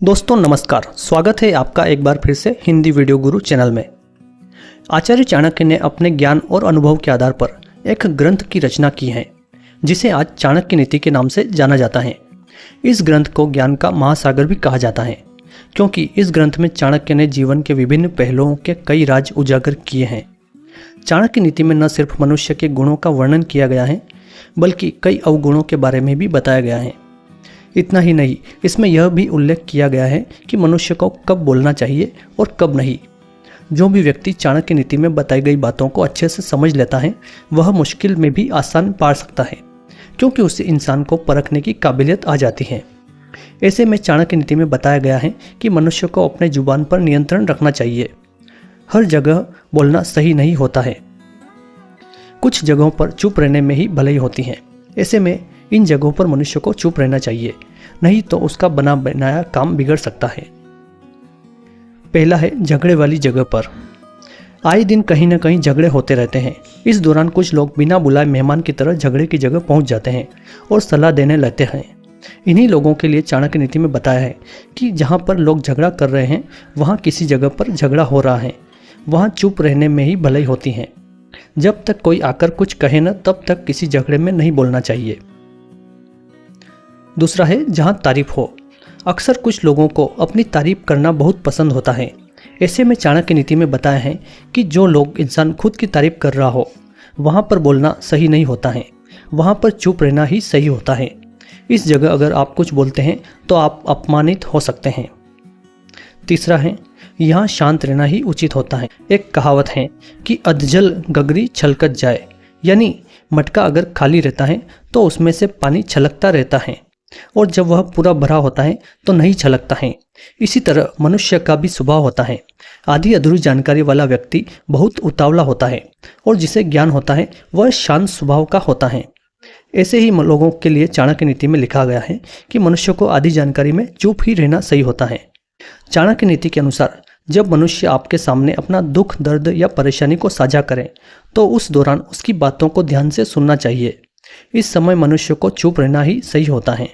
दोस्तों नमस्कार, स्वागत है आपका एक बार फिर से हिंदी वीडियो गुरु चैनल में। आचार्य चाणक्य ने अपने ज्ञान और अनुभव के आधार पर एक ग्रंथ की रचना की है जिसे आज चाणक्य नीति के नाम से जाना जाता है। इस ग्रंथ को ज्ञान का महासागर भी कहा जाता है क्योंकि इस ग्रंथ में चाणक्य ने जीवन के विभिन्न पहलुओं के कई राज उजागर किए हैं। चाणक्य नीति में न सिर्फ मनुष्य के गुणों का वर्णन किया गया है बल्कि कई अवगुणों के बारे में भी बताया गया है। इतना ही नहीं, इसमें यह भी उल्लेख किया गया है कि मनुष्य को कब बोलना चाहिए और कब नहीं। जो भी व्यक्ति चाणक्य नीति में बताई गई बातों को अच्छे से समझ लेता है वह मुश्किल में भी आसान पार सकता है क्योंकि उससे इंसान को परखने की काबिलियत आ जाती है। ऐसे में चाणक्य नीति में बताया गया है कि मनुष्य को अपने जुबान पर नियंत्रण रखना चाहिए। हर जगह बोलना सही नहीं होता है, कुछ जगहों पर चुप रहने में ही भलाई होती है। ऐसे में इन जगहों पर मनुष्य को चुप रहना चाहिए, नहीं तो उसका बना बनाया काम बिगड़ सकता है। पहला है झगड़े वाली जगह पर। आए दिन कहीं न कहीं झगड़े होते रहते हैं। इस दौरान कुछ लोग बिना बुलाए मेहमान की तरह झगड़े की जगह पहुंच जाते हैं और सलाह देने लगते हैं। इन्हीं लोगों के लिए चाणक्य नीति में बताया है कि जहां पर लोग झगड़ा कर रहे हैं वहां किसी जगह पर झगड़ा हो रहा है, वहां चुप रहने में ही भलाई होती है। जब तक कोई आकर कुछ कहे न तब तक किसी झगड़े में नहीं बोलना चाहिए। दूसरा है जहां तारीफ हो। अक्सर कुछ लोगों को अपनी तारीफ करना बहुत पसंद होता है। ऐसे में चाणक्य नीति में बताया है कि जो लोग इंसान खुद की तारीफ कर रहा हो वहां पर बोलना सही नहीं होता है, वहां पर चुप रहना ही सही होता है। इस जगह अगर आप कुछ बोलते हैं तो आप अपमानित हो सकते हैं। तीसरा है यहाँ शांत रहना ही उचित होता है। एक कहावत है कि अधजल गगरी छलकत जाए, यानी मटका अगर खाली रहता है तो उसमें से पानी छलकता रहता है और जब वह पूरा भरा होता है तो नहीं छलकता है। इसी तरह मनुष्य का भी स्वभाव होता है। आधी अधूरी जानकारी वाला व्यक्ति बहुत उतावला होता है और जिसे ज्ञान होता है वह शांत स्वभाव का होता है। ऐसे ही लोगों के लिए चाणक्य नीति में लिखा गया है कि मनुष्य को आधी जानकारी में चुप ही रहना सही होता है। चाणक्य नीति के अनुसार जब मनुष्य आपके सामने अपना दुख, दर्द या परेशानी को साझा करे तो उस दौरान उसकी बातों को ध्यान से सुनना चाहिए। इस समय मनुष्य को चुप रहना ही सही होता है।